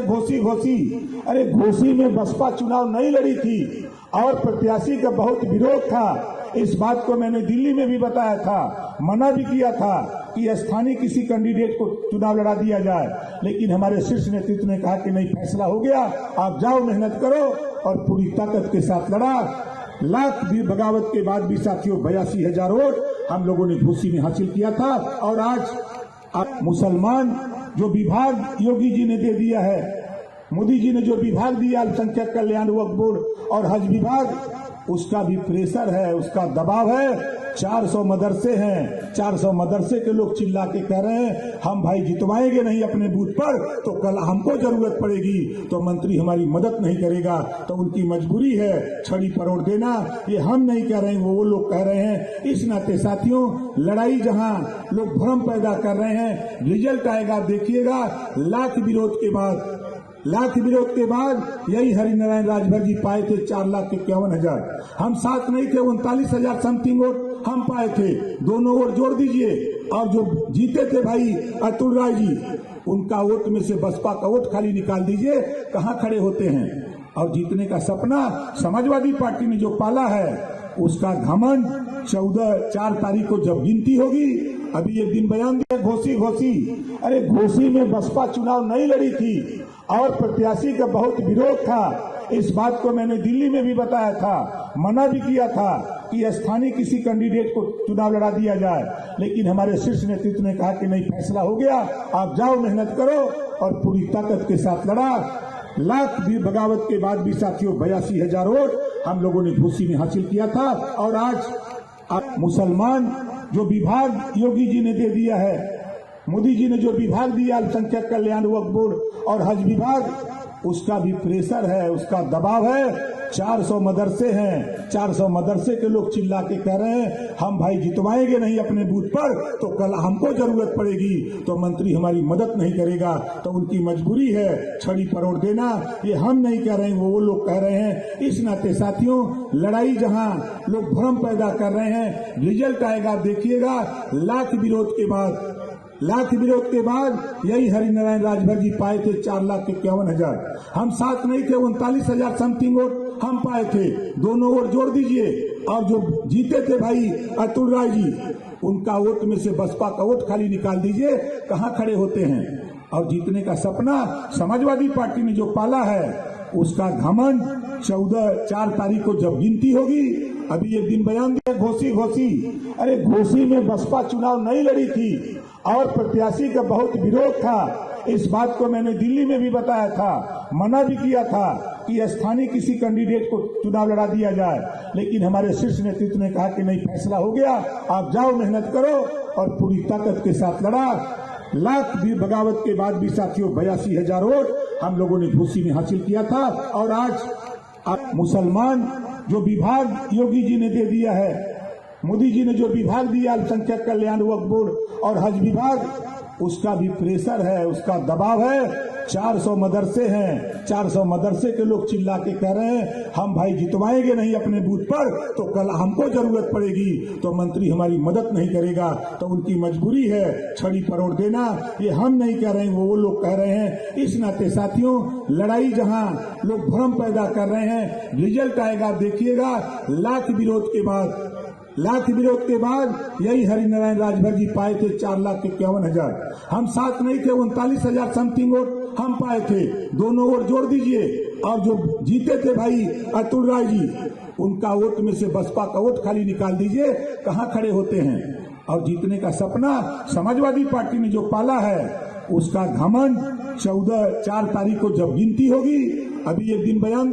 घोसी अरे घोसी में बसपा चुनाव नहीं लड़ी थी और प्रत्याशी का बहुत विरोध था। इस बात को मैंने दिल्ली में भी बताया था, मना भी किया था कि स्थानीय किसी कैंडिडेट को चुनाव लड़ा दिया जाए, लेकिन हमारे शीर्ष नेतृत्व ने कहा कि नहीं, फैसला हो गया, आप जाओ मेहनत करो, और पूरी ताकत के साथ लड़ा। लाख भी बगावत के बाद भी साथियों 82,000 वोट हम लोगों ने घोसी में हासिल किया था। और आज मुसलमान जो विभाग योगी जी ने दे दिया है, मोदी जी ने जो विभाग दिया अल्पसंख्यक कल्याण वक्फ बोर्ड और हज विभाग, उसका भी प्रेशर है, उसका दबाव है। 400 मदरसे हैं, 400 मदरसे के लोग चिल्ला के कह रहे हैं हम भाई जितवाएंगे नहीं अपने बूथ पर तो कल हमको जरूरत पड़ेगी तो मंत्री हमारी मदद नहीं करेगा, तो उनकी मजबूरी है छड़ी परोड़ देना। ये हम नहीं कह रहे हैं, वो लोग कह रहे हैं। इस नाते साथियों, लड़ाई जहां लोग भ्रम पैदा कर रहे हैं, रिजल्ट आएगा देखिएगा। लाख विरोध के बाद यही हरिनारायण राजभर जी पाए थे 4,51,000। हम साथ नहीं थे, 39,000 समथिंग वोट हम पाए थे। दोनों वोट जोड़ दीजिए, और जो जीते थे भाई अतुल राय जी, उनका वोट में से बसपा का वोट खाली निकाल दीजिए, कहाँ खड़े होते हैं। और जीतने का सपना समाजवादी पार्टी ने जो पाला है, उसका घमंड 4 तारीख को जब गिनती होगी, अभी एक दिन बयान दिया घोसी अरे घोसी में बसपा चुनाव नहीं लड़ी थी और प्रत्याशी का बहुत विरोध था। इस बात को मैंने दिल्ली में भी बताया था, मना भी किया था कि स्थानीय किसी कैंडिडेट को चुनाव लड़ा दिया जाए, लेकिन हमारे शीर्ष नेतृत्व ने कहा कि नहीं, फैसला हो गया, आप जाओ मेहनत करो, और पूरी ताकत के साथ लड़ा। लाख भी बगावत के बाद भी साथियों 82,000 वोट हम लोगों ने घोसी में हासिल किया था। और आज मुसलमान जो विभाग योगी जी ने दे दिया है, मोदी जी ने जो विभाग दिया अल्पसंख्यक कल्याण वक्फ बोर्ड और हज विभाग, उसका भी प्रेशर है, उसका दबाव है। 400 मदरसे हैं, 400 मदरसे के लोग चिल्ला के कह रहे हैं हम भाई जितवाएंगे नहीं अपने बूथ पर तो कल हमको जरूरत पड़ेगी तो मंत्री हमारी मदद नहीं करेगा, तो उनकी मजबूरी है छड़ी परोड़ देना। ये हम नहीं कह रहे हैं, वो लोग कह रहे हैं। इस नाते साथियों, लड़ाई जहां लोग भ्रम पैदा कर रहे हैं, रिजल्ट आएगा देखिएगा। लाख विरोध के बाद यही हरिनारायण राजभर जी पाए थे 4,51,000। हम साथ नहीं थे, 39,000 समथिंग वोट हम पाए थे। दोनों वोट जोड़ दीजिए, और जो जीते थे भाई अतुल राय जी, उनका वोट में से बसपा का वोट खाली निकाल दीजिए, कहाँ खड़े होते हैं। और जीतने का सपना समाजवादी पार्टी ने जो पाला है, उसका घमंड 4 तारीख को जब गिनती होगी, अभी एक दिन बयान दिया घोसी अरे घोसी में बसपा चुनाव नहीं लड़ी थी और प्रत्याशी का बहुत विरोध था। इस बात को मैंने दिल्ली में भी बताया था, मना भी किया था कि स्थानीय किसी कैंडिडेट को चुनाव लड़ा दिया जाए, लेकिन हमारे शीर्ष नेतृत्व ने कहा कि नहीं, फैसला हो गया, आप जाओ मेहनत करो, और पूरी ताकत के साथ लड़ा। लाख भी बगावत के बाद भी साथियों 82,000 वोट हम लोगों ने घोसी में हासिल किया था। और आज मुसलमान जो विभाग योगी जी ने दे दिया है, मोदी जी ने जो विभाग दिया अल्पसंख्यक कल्याण वक्फ बोर्ड और हज विभाग, उसका भी प्रेशर है, उसका दबाव है। 400 मदरसे हैं, 400 मदरसे के लोग चिल्ला के कह रहे हैं हम भाई जितवाएंगे नहीं अपने बूथ पर तो कल हमको जरूरत पड़ेगी तो मंत्री हमारी मदद नहीं करेगा, तो उनकी मजबूरी है छड़ी परोड़ देना। ये हम नहीं कह रहे हैं, वो लोग कह रहे हैं। इस नाते साथियों, लड़ाई जहां लोग भ्रम पैदा कर रहे हैं, रिजल्ट आएगा देखिएगा। लाख विरोध के बाद यही हरिनारायण राजभर जी पाए थे 4,51,000। हम साथ नहीं थे, 39,000 समथिंग वोट हम पाए थे। दोनों वोट जोड़ दीजिए, और जो जीते थे भाई अतुल राय जी, उनका वोट में से बसपा का वोट खाली निकाल दीजिए, कहाँ खड़े होते हैं। और जीतने का सपना समाजवादी पार्टी ने जो पाला है, उसका घमंड 4 तारीख को जब गिनती होगी, अभी एक दिन बयान